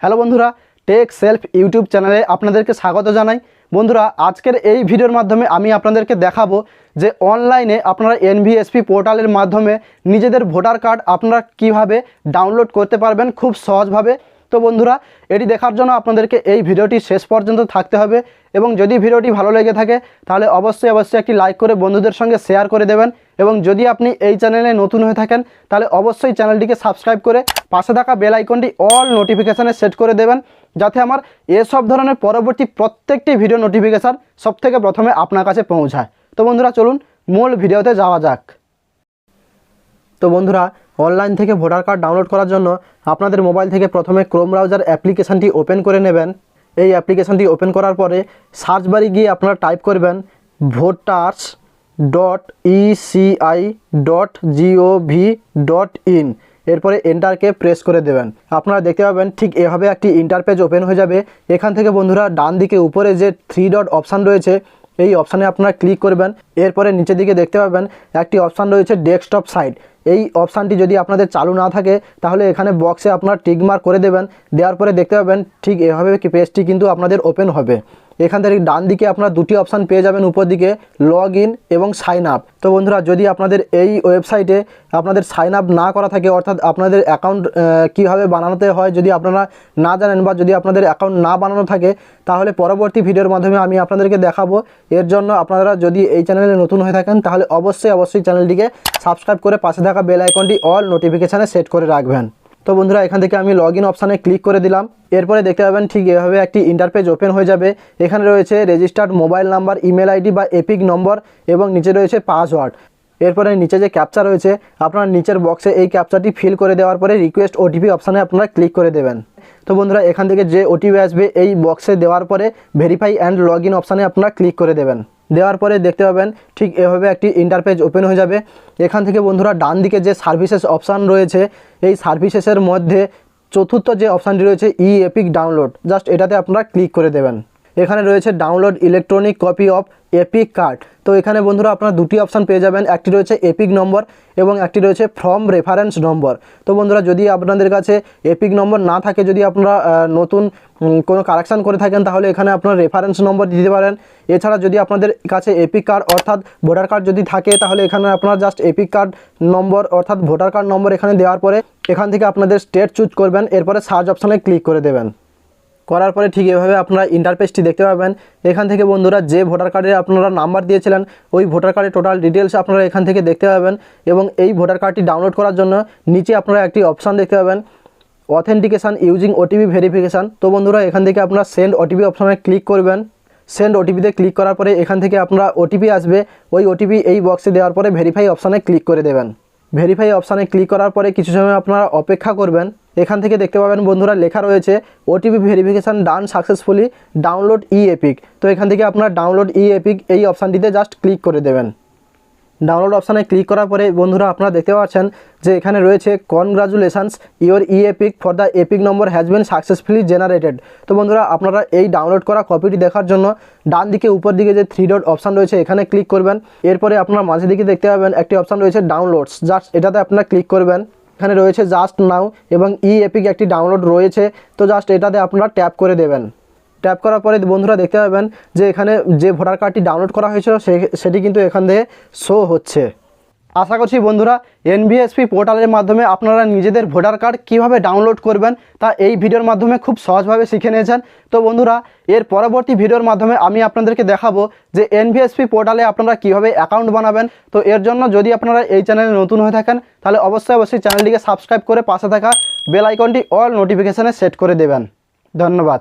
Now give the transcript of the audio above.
Hello বন্ধুরা, take self YouTube চ্যানেলে আপনাদেরকে স্বাগত জানাই। বন্ধুরা, আজকের এই ভিডিওর মাধ্যমে আমি আপনাদেরকে দেখাবো যে অনলাইনে আপনারা এনভিএসপি পোর্টালের মাধ্যমে নিজেদের ভোটার কার্ড আপনারা কিভাবে ডাউনলোড করতে পারবেন খুব সহজভাবে। তো বন্ধুরা, এটি দেখার জন্য আপনাদেরকে এই ভিডিওটি শেষ পর্যন্ত থাকতে হবে এবং যদি ভিডিওটি ভালো লেগে থাকে তাহলে অবশ্যই একটি লাইক করে বন্ধুদের সঙ্গে শেয়ার করে দেবেন এবং যদি আপনি এই চ্যানেলে নতুন হয়ে থাকেন তাহলে অবশ্যই চ্যানেলটিকে সাবস্ক্রাইব করে পাশে থাকা বেল আইকনটি অল নোটিফিকেশানে সেট করে দেবেন, যাতে আমার এসব ধরনের পরবর্তী প্রত্যেকটি ভিডিও নোটিফিকেশান সবথেকে প্রথমে আপনার কাছে পৌঁছায়। তো বন্ধুরা, চলুন মূল ভিডিওতে যাওয়া যাক। তো বন্ধুরা, অনলাইন থেকে ভোটার কার্ড ডাউনলোড করার জন্য আপনাদের মোবাইল থেকে প্রথমে ক্রোম ব্রাউজার অ্যাপ্লিকেশানটি ওপেন করে নেবেন। এই অ্যাপ্লিকেশানটি ওপেন করার পরে সার্চ বারে গিয়ে আপনারা টাইপ করবেন voters.eci.gov.in, এরপরে এন্টারকে প্রেস করে দেবেন। আপনারা দেখতে পাবেন ঠিক এভাবে একটি ইন্টারপেজ ওপেন হয়ে যাবে। এখান থেকে বন্ধুরা ডান দিকে উপরে যে 3 ডট অপশান রয়েছে এই অপশানে আপনারা ক্লিক করবেন। এরপরে নিচের দিকে দেখতে পাবেন একটি অপশান রয়েছে ডেস্কটপ সাইট। এই অপশানটি যদি আপনাদের চালু না থাকে তাহলে এখানে বক্সে আপনারা টিকমার্ক করে দেবেন। দেওয়ার পরে দেখতে পাবেন ঠিক এভাবে পেজটি কিন্তু আপনাদের ওপেন হবে। এখান থেকে ডান দিকে আপনারা দুটি অপশান পেয়ে যাবেন, উপর দিকে লগ ইন এবং সাইন আপ। তো বন্ধুরা, যদি আপনাদের এই ওয়েবসাইটে আপনাদের সাইন আপ না করা থাকে, অর্থাৎ আপনাদের অ্যাকাউন্ট কীভাবে বানাতে হয় যদি আপনারা না জানেন বা যদি আপনাদের অ্যাকাউন্ট না বানানো থাকে, তাহলে পরবর্তী ভিডিওর মাধ্যমে আমি আপনাদেরকে দেখাবো। এর জন্য আপনারা যদি এই চ্যানেলে নতুন হয়ে থাকেন তাহলে অবশ্যই চ্যানেলটিকে সাবস্ক্রাইব করে পাশে থাকা বেল আইকনটি অল নোটিফিকেশানে সেট করে রাখবেন। তো বন্ধুরা, এখান থেকে আমি লগ ইন অপশানে ক্লিক করে দিলাম। এরপরে দেখতে পাবেন ঠিক এভাবে একটি ইন্টারপেজ ওপেন হয়ে যাবে। এখানে রয়েছে registered mobile number, email ID বা এপিক নম্বর এবং নিচে রয়েছে পাসওয়ার্ড। এরপরে নিচে যে ক্যাপচা রয়েছে আপনার নিচের বক্সে এই ক্যাপচাটি ফিল করে দেওয়ার পরে রিকোয়েস্ট ওটিপি অপশানে আপনারা ক্লিক করে দেবেন। তো বন্ধুরা, এখান থেকে যে ওটিপি আসবে এই বক্সে দেওয়ার পরে ভেরিফাই অ্যান্ড লগ ইন অপশানে আপনারা ক্লিক করে দেবেন। দেওয়ার পরে দেখতে পাবেন ঠিক এভাবে একটি ইন্টারপেজ ওপেন হয়ে যাবে। এখান থেকে বন্ধুরা ডান দিকে যে সার্ভিসেস অপশান রয়েছে এই সার্ভিসেসের মধ্যে চতুর্থ যে অপশানটি রয়েছে ই এপিক ডাউনলোড, জাস্ট এটাতে আপনারা ক্লিক করে দেবেন। এখানে রয়েছে download electronic copy of epic card. তো এখানে বন্ধুরা আপনারা দুটি অপশান পেয়ে যাবেন, একটি রয়েছে এপিক নম্বর এবং একটি রয়েছে ফ্রম রেফারেন্স নম্বর। তো বন্ধুরা, যদি আপনাদের কাছে এপিক নম্বর না থাকে, যদি আপনারা নতুন কোনো কারেকশান করে থাকেন তাহলে এখানে আপনারা রেফারেন্স নম্বর দিতে পারেন। এছাড়া যদি আপনাদের কাছে এপিক কার্ড অর্থাৎ ভোটার কার্ড যদি থাকে তাহলে এখানে আপনারা জাস্ট এপিক কার্ড নম্বর অর্থাৎ ভোটার কার্ড নম্বর এখানে দেওয়ার পরে এখান থেকে আপনাদের স্টেট চুজ করবেন। এরপরে সার্চ অপশানে ক্লিক করে দেবেন। করার পরে ঠিক এভাবে আপনারা ইন্টারপেজটি দেখতে পাবেন। এখান থেকে বন্ধুরা যে ভোটার কার্ডে আপনারা নাম্বার দিয়েছিলেন ওই ভোটার কার্ডের টোটাল ডিটেলস আপনারা এখান থেকে দেখতে পাবেন এবং এই ভোটার কার্ডটি ডাউনলোড করার জন্য নিচে আপনারা একটি অপশান দেখতে পাবেন অথেন্টিকেশান ইউজিং ওটিপি ভেরিফিকেশান। তো বন্ধুরা, এখান থেকে আপনারা সেন্ড ওটিপি অপশানে ক্লিক করবেন। সেন্ড ওটিপিতে ক্লিক করার পরে এখান থেকে আপনারা ওটিপি আসবে, ওই ওটিপি এই বক্সে দেওয়ার পরে ভেরিফাই অপশানে ক্লিক করে দেবেন। ভেরিফাই অপশানে ক্লিক করার পরে কিছু সময় আপনারা অপেক্ষা করবেন। এখান থেকে দেখতে পাবেন বন্ধুরা লেখা রয়েছে ওটিপি ভেরিফিকেশান ডান সাকসেসফুলি, ডাউনলোড ই এপিক। তো এখান থেকে আপনারা ডাউনলোড ই এপিক এই অপশানটিতে জাস্ট ক্লিক করে দেবেন। ডাউনলোড অপশানে ক্লিক করার পরে বন্ধুরা আপনারা দেখতে পাচ্ছেন যে এখানে রয়েছে congratulations your E epic for the epic number has been successfully generated. তো বন্ধুরা, আপনারা এই ডাউনলোড করা কপিটি দেখার জন্য ডান দিকে উপর দিকে যে 3 ডট অপশান রয়েছে এখানে ক্লিক করবেন। এরপরে আপনারা মাঝে দিকে দেখতে পাবেন একটি অপশান রয়েছে ডাউনলোডস, জাস্ট এটাতে আপনারা ক্লিক করবেন। এখানে রয়েছে জাস্ট নাও এবং ই এপিক একটি ডাউনলোড রয়েছে, তো জাস্ট এটাতে আপনারা ট্যাপ করে দেবেন। ট্যাপ করার পরে বন্ধুরা দেখতে পাবেন যে এখানে যে ভোটার কার্ডটি ডাউনলোড করা হয়েছিল সেটি কিন্তু এখান থেকে শো হচ্ছে। আশা করছি বন্ধুরা এনভিএসপি পোর্টালের মাধ্যমে আপনারা নিজেদের ভোটার কার্ড কীভাবে ডাউনলোড করবেন তা এই ভিডিওর মাধ্যমে খুব সহজভাবে শিখে নিয়েছেন। তো বন্ধুরা, এর পরবর্তী ভিডিওর মাধ্যমে আমি আপনাদেরকে দেখাবো যে এনভিএসপি পোর্টালে আপনারা কীভাবে অ্যাকাউন্ট বানাবেন। তো এর জন্য যদি আপনারা এই চ্যানেলে নতুন হয়ে থাকেন তাহলে অবশ্যই চ্যানেলটিকে সাবস্ক্রাইব করে পাশে থাকা বেল আইকনটি অল নোটিফিকেশানে সেট করে দেবেন। ধন্যবাদ।